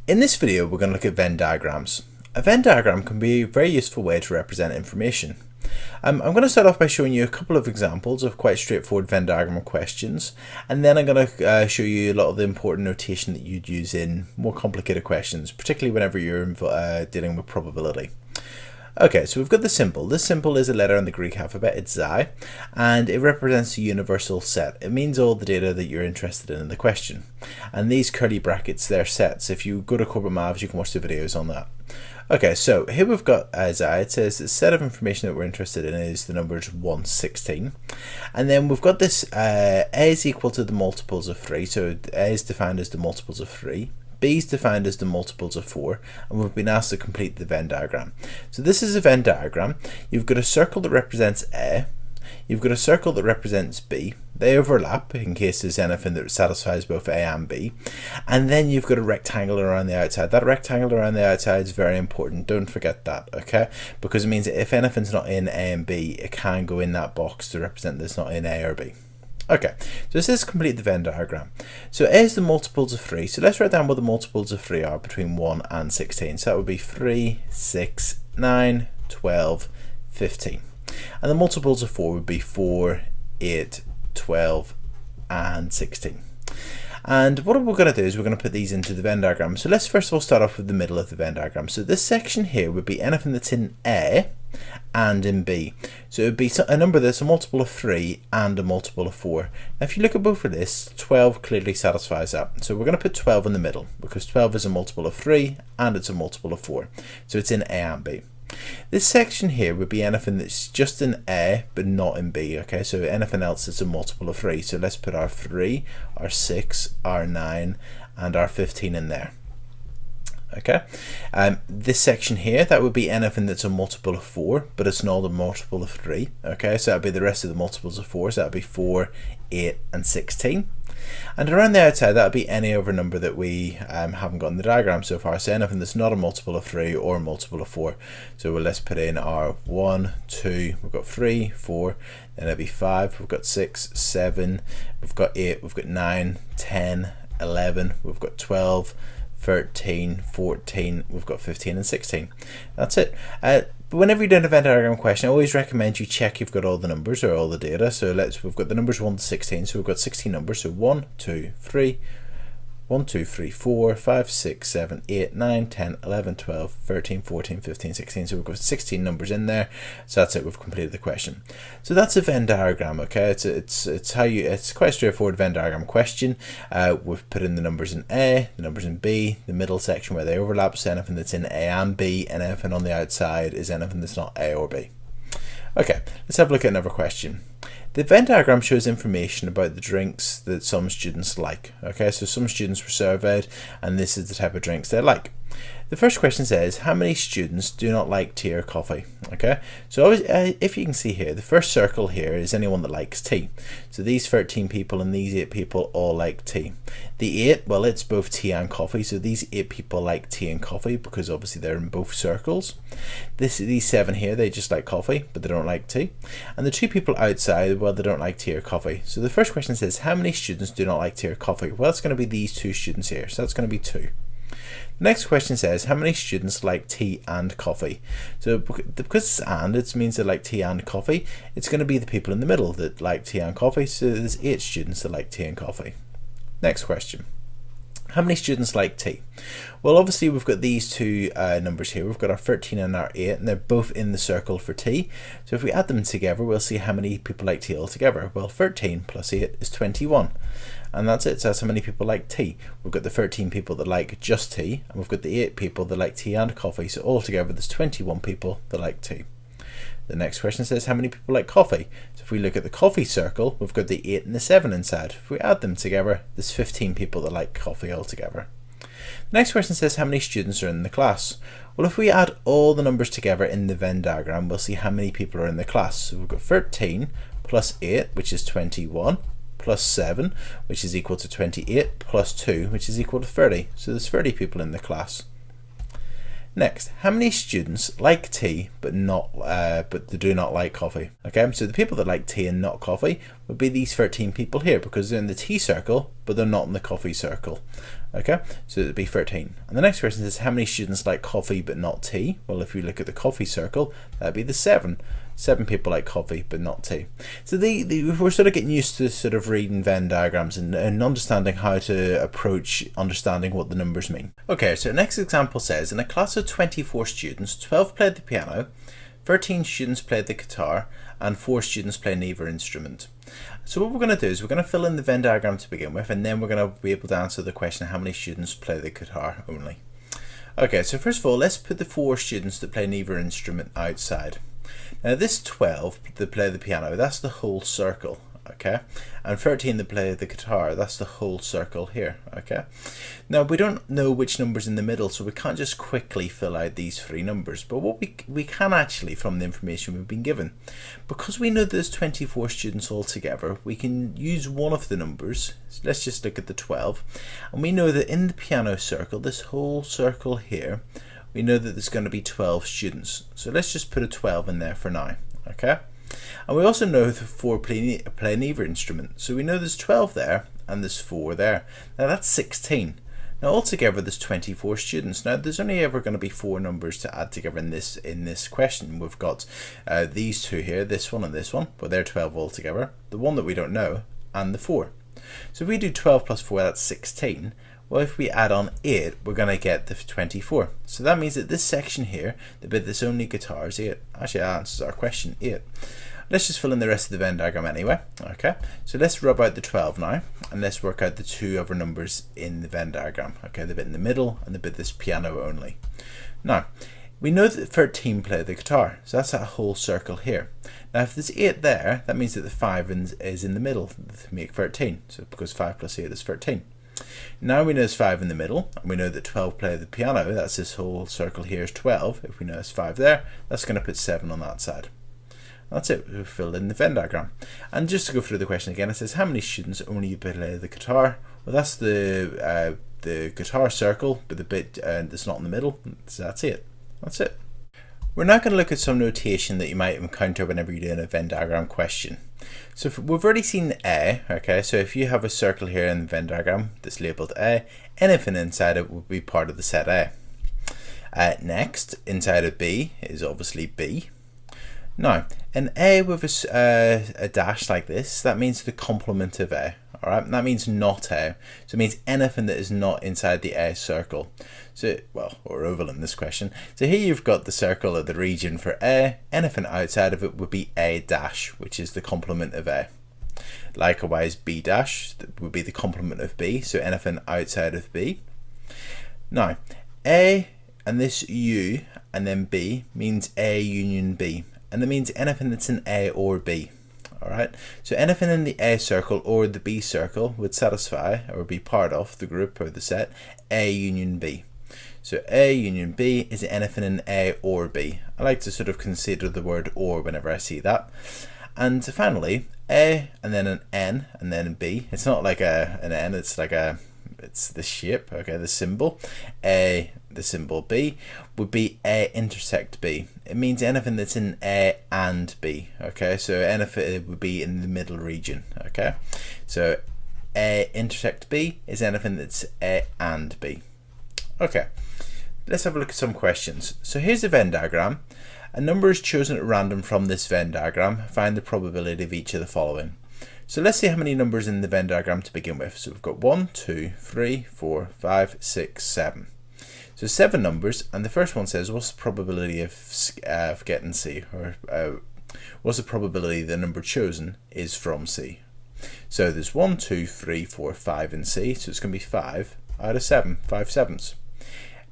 In this video, we're going to look at Venn diagrams. A Venn diagram can be a very useful way to represent information. I'm going to start off by showing you a couple of examples of quite straightforward Venn diagram questions, and then I'm going to show you a lot of the important notation that you'd use in more complicated questions, particularly whenever you're dealing with probability. Okay, so we've got the symbol. This symbol is a letter in the Greek alphabet, it's xi, and it represents a universal set. It means all the data that you're interested in the question. And these curly brackets, they're sets. If you go to Corporate Maths, you can watch the videos on that. Okay, so here we've got xi. It says the set of information that we're interested in is the numbers 1 to 16. And then we've got this a is equal to the multiples of 3. So a is defined as the multiples of 3. B is defined as the multiples of 4, and we've been asked to complete the Venn diagram. So this is a Venn diagram. You've got a circle that represents A, you've got a circle that represents B, they overlap in case there's anything that satisfies both A and B, and then you've got a rectangle around the outside. That rectangle around the outside is very important, don't forget that, okay? Because it means that if anything's not in A and B, it can go in that box to represent that it's not in A or B. Okay, so this is complete the Venn diagram. So A is the multiples of 3. So let's write down what the multiples of 3 are between 1 and 16. So that would be 3, 6, 9, 12, 15. And the multiples of 4 would be 4, 8, 12, and 16. And what we're going to do is we're going to put these into the Venn diagram. So let's first of all start off with the middle of the Venn diagram. So this section here would be anything that's in A and in B. So it would be a number that's a multiple of 3 and a multiple of 4. Now if you look at both of this, 12 clearly satisfies that. So we're going to put 12 in the middle because 12 is a multiple of 3 and it's a multiple of 4. So it's in A and B. This section here would be anything that's just in A but not in B, okay? So anything else is a multiple of 3. So let's put our 3, our 6, our 9 and our 15 in there. Okay, this section here, that would be anything that's a multiple of 4 but it's not a multiple of 3. Okay, so that would be the rest of the multiples of 4. So that would be 4, 8 and 16. And around the outside, that would be any other number that we haven't got in the diagram so far. So anything that's not a multiple of 3 or a multiple of 4. So let's put in our 1, 2, we've got 3, 4, then it'll be 5, we've got 6, 7, we've got 8, we've got 9, 10, 11, we've got 12, 13, 14, we've got 15 and 16. That's it. But whenever you're doing a Venn diagram question, I always recommend you check you've got all the numbers or all the data. So we've got the numbers 1 to 16, so we've got 16 numbers. So 1, 2, 3, 1, 2, 3, 4, 5, 6, 7, 8, 9, 10, 11, 12, 13, 14, 15, 16. So we've got 16 numbers in there. So that's it, we've completed the question. So that's a Venn diagram, okay? It's quite a straightforward Venn diagram question. We've put in the numbers in A, the numbers in B, the middle section where they overlap, so anything that's in A and B, and anything on the outside is anything that's not A or B. Okay, let's have a look at another question. The Venn diagram shows information about the drinks that some students like. Okay, so some students were surveyed and this is the type of drinks they like. The first question says, how many students do not like tea or coffee? Okay, so if you can see here, the first circle here is anyone that likes tea. So these 13 people and these 8 people all like tea. The 8, well, it's both tea and coffee. So these 8 people like tea and coffee because obviously they're in both circles. These 7 here, they just like coffee, but they don't like tea. And the 2 people outside, well, they don't like tea or coffee. So the first question says, how many students do not like tea or coffee? Well, it's going to be these 2 students here. So that's going to be 2. The next question says, how many students like tea and coffee? So because it's and, it means they like tea and coffee. It's going to be the people in the middle that like tea and coffee. So there's 8 students that like tea and coffee. Next question. How many students like tea? Well, obviously we've got these 2 numbers here. We've got our 13 and our 8, and they're both in the circle for tea. So if we add them together, we'll see how many people like tea altogether. Well, 13 plus 8 is 21. And that's it. So that's how many people like tea. We've got the 13 people that like just tea, and we've got the 8 people that like tea and coffee. So altogether, there's 21 people that like tea. The next question says, how many people like coffee? So if we look at the coffee circle, we've got the 8 and the 7 inside. If we add them together, there's 15 people that like coffee altogether. The next question says, how many students are in the class? Well, if we add all the numbers together in the Venn diagram, we'll see how many people are in the class. So we've got 13 plus 8, which is 21, plus 7, which is equal to 28, plus 2, which is equal to 30. So there's 30 people in the class. Next, how many students like tea but they do not like coffee? Okay, so the people that like tea and not coffee would be these 13 people here, because they're in the tea circle but they're not in the coffee circle. Okay, so it'd be 13. And the next question is, how many students like coffee but not tea? Well, if you look at the coffee circle, that'd be the 7. 7 people like coffee but not tea. So we're sort of getting used to sort of reading Venn diagrams and understanding how to approach understanding what the numbers mean. Okay, so next example says, in a class of 24 students, 12 played the piano, 13 students played the guitar, and 4 students play neither instrument. So what we're going to do is we're going to fill in the Venn diagram to begin with, and then we're going to be able to answer the question, how many students play the guitar only. Okay, so first of all, let's put the 4 students that play neither instrument outside. Now this 12 that play the piano, that's the whole circle, okay? And 13 that play the guitar, that's the whole circle here, okay? Now we don't know which number's in the middle, so we can't just quickly fill out these 3 numbers, but what we can actually, from the information we've been given, because we know there's 24 students altogether, we can use one of the numbers. So let's just look at the 12, and we know that in the piano circle, this whole circle here, we know that there's going to be 12 students. So let's just put a 12 in there for now, okay? And we also know the 4 play neither instrument. So we know there's 12 there and there's 4 there. Now that's 16. Now altogether there's 24 students. Now there's only ever going to be 4 numbers to add together in this question. We've got these 2 here, this one and this one, but they're 12 altogether. The one that we don't know, and the 4. So if we do 12 plus 4, that's 16. Well, if we add on 8, we're going to get the 24. So that means that this section here, the bit that's only guitar, is 8. Actually, that answers our question, 8. Let's just fill in the rest of the Venn diagram anyway. Okay, so let's rub out the 12 now, and let's work out the 2 other numbers in the Venn diagram. Okay, the bit in the middle and the bit that's piano only. Now, we know that 13 play the guitar, so that's that whole circle here. Now, if there's 8 there, that means that the 5 is in the middle to make 13. So because 5 plus 8 is 13. Now we know there's 5 in the middle, and we know that 12 play the piano, that's this whole circle here is 12. If we know there's 5 there, that's going to put 7 on that side. That's it, we've filled in the Venn diagram. And just to go through the question again, it says, how many students only play the guitar? Well, that's the guitar circle, but the bit that's not in the middle, so that's it. That's it. We're now going to look at some notation that you might encounter whenever you're doing a Venn diagram question. So we've already seen A, okay, so if you have a circle here in the Venn diagram that's labelled A, anything inside it will be part of the set A. Next, inside of B is obviously B. Now, an A with a dash like this, that means the complement of A. Alright, that means not A. So it means anything that is not inside the A circle. So, well, or oval in this question. So here you've got the circle of the region for A. Anything outside of it would be A dash, which is the complement of A. Likewise, B dash would be the complement of B. So anything outside of B. Now, A and this U and then B means A union B. And that means anything that's in A or B. Alright, so anything in the A circle or the B circle would satisfy or be part of the group or the set A union B. So A union B is anything in A or B. I like to sort of consider the word or whenever I see that. And finally, A and then an N and then B. It's not like an N, it's like it's the shape, okay, the symbol. A, the symbol B, would be A intersect B. It means anything that's in A and B, okay, so anything would be in the middle region, okay. So A intersect B is anything that's A and B. Okay, let's have a look at some questions. So here's the Venn diagram. A number is chosen at random from this Venn diagram. Find the probability of each of the following. So let's see how many numbers in the Venn diagram to begin with. So we've got 1, 2, 3, 4, 5, 6, 7. So 7 numbers, and the first one says, what's the probability of getting C? Or what's the probability the number chosen is from C? So there's 1, 2, 3, 4, 5 in C, so it's going to be 5 out of 7, 5 sevens.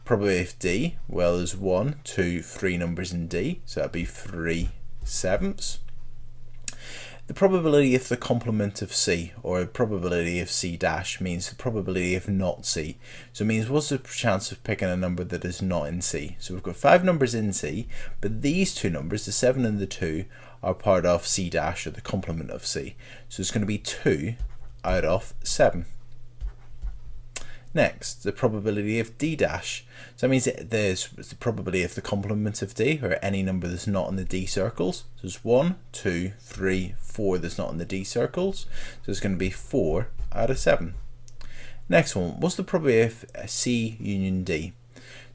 Probability of D, well, there's 1, 2, 3 numbers in D, so that'd be 3 sevenths. The probability of the complement of C, or the probability of C dash, means the probability of not C. So it means what's the chance of picking a number that is not in C. So we've got 5 numbers in C, but these 2 numbers, the 7 and the 2, are part of C dash, or the complement of C. So it's going to be 2 out of 7. Next, the probability of D dash. So that means that there's the probability of the complement of D, or any number that's not in the D circles. So there's 1, 2, 3, 4 that's not in the D circles. So it's going to be 4 out of 7. Next one, what's the probability of C union D?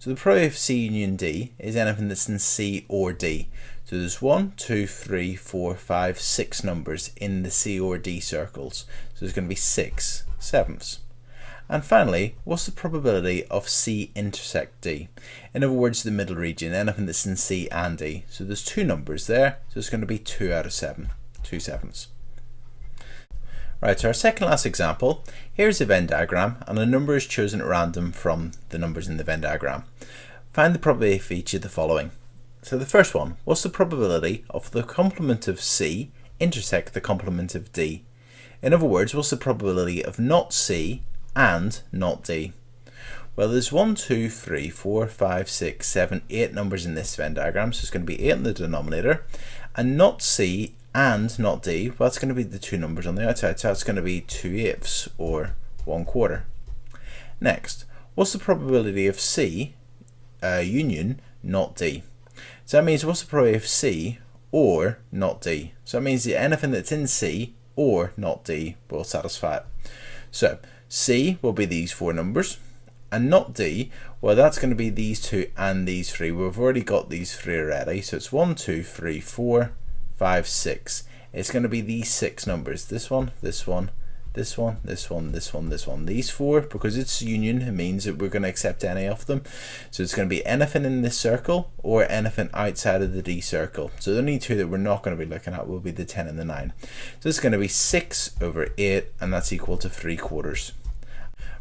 So the probability of C union D is anything that's in C or D. So there's 1, 2, 3, 4, 5, 6 numbers in the C or D circles. So there's going to be 6 sevenths. And finally, what's the probability of C intersect D? In other words, the middle region, anything that's in C and D. So there's 2 numbers there, so it's going to be 2 out of 7, 2 sevenths. Right, so our second last example, here's a Venn diagram and a number is chosen at random from the numbers in the Venn diagram. Find the probability for each of the following. So the first one, what's the probability of the complement of C intersect the complement of D? In other words, what's the probability of not C and not D? Well, there's 1, 2, 3, 4, 5, 6, 7, 8 numbers in this Venn diagram, so it's going to be 8 in the denominator, and not C and not D, well, that's going to be the 2 numbers on the outside, so that's going to be 2/8 or 1/4. Next, what's the probability of C union not D? So that means what's the probability of C or not D? So that means that anything that's in C or not D will satisfy it. So C will be these 4 numbers, and not D, well, that's going to be these 2 and these 3. We've already got these 3 already, so it's 1, 2, 3, 4, 5, 6. It's going to be these 6 numbers, this one, this one, this one, this one, this one, this one. These 4, because it's union, it means that we're going to accept any of them. So it's going to be anything in this circle or anything outside of the D circle. So the only 2 that we're not going to be looking at will be the 10 and the 9. So it's going to be 6 over 8, and that's equal to 3/4.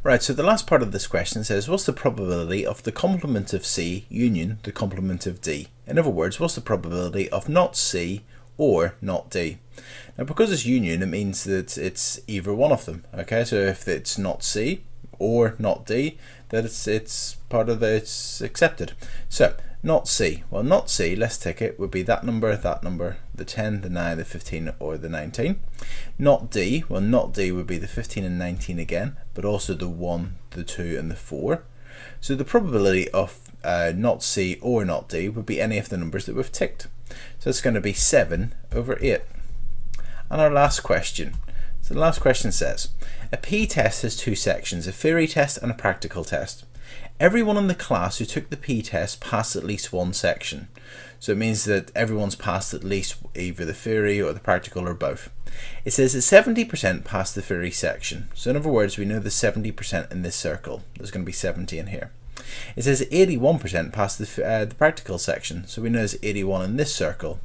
Right, so the last part of this question says, what's the probability of the complement of C union the complement of D? In other words, what's the probability of not C or not D? Now, because it's union, it means that it's either one of them. Okay, so if it's not C or not D, then it's part of it's accepted. So not C, well, not C, let's take it, would be that number, the 10, the 9, the 15, or the 19. Not D, well, not D would be the 15 and 19 again, but also the 1, the 2, and the 4. So the probability of not C or not D would be any of the numbers that we've ticked. So it's going to be 7 over 8. And our last question. So the last question says, a p-test has 2 sections, a theory test and a practical test. Everyone in the class who took the p-test passed at least one section. So it means that everyone's passed at least either the theory or the practical or both. It says that 70% passed the theory section. So in other words, we know there's 70% in this circle. There's going to be 70 in here. It says 81% passed the practical section. So we know there's 81 in this circle.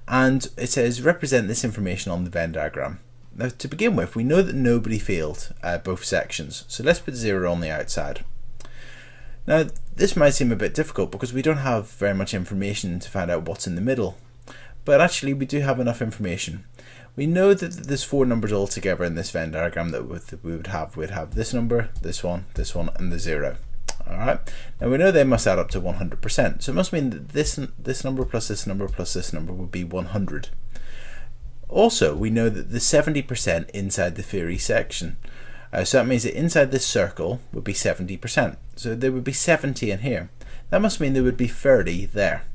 And it says represent this information on the Venn diagram. Now, to begin with, we know that nobody failed both sections. So let's put 0 on the outside. Now, this might seem a bit difficult because we don't have very much information to find out what's in the middle, but actually we do have enough information. We know that there's 4 numbers all together in this Venn diagram that we would have. We'd have this number, this one, and the 0. Alright, now we know they must add up to 100%, so it must mean that this number plus this number plus this number would be 100. Also, we know that the 70% inside the theory section. So that means that inside this circle would be 70%. So there would be 70 in here. That must mean there would be 30 there.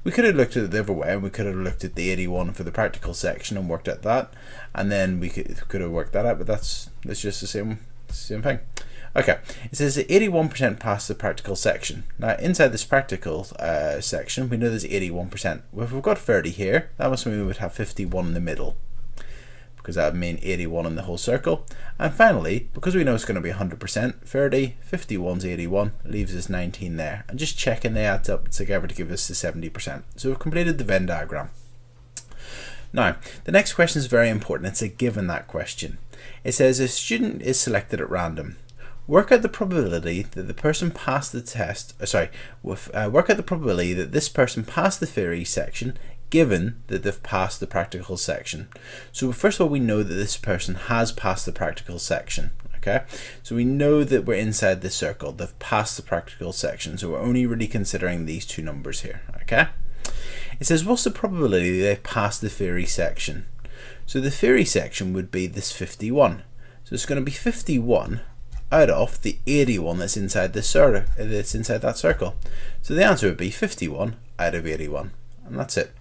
We could have looked at it the other way, and we could have looked at the 81 for the practical section and worked at that, and then we could have worked that out, but that's just the same thing. Okay, it says that 81% passed the practical section. Now inside this practical section, we know there's 81%. Well, if we've got 30 here, that must mean we would have 51 in the middle, because that would mean 81 in the whole circle. And finally, because we know it's going to be 100%, 30, 51's 81, leaves us 19 there. And just checking they add up together to give us the 70%. So we've completed the Venn diagram. Now, the next question is very important. It's a given, that question. It says a student is selected at random. Work out the probability that the person passed the test, work out the probability that this person passed the theory section given that they've passed the practical section. So first of all, we know that this person has passed the practical section. Okay, so we know that we're inside this circle. They've passed the practical section, so we're only really considering these 2 numbers here. Okay, it says what's the probability they've passed the theory section? So the theory section would be this 51. So it's going to be 51 out of the 81 that's inside this that's inside that circle. So the answer would be 51 out of 81, and that's it.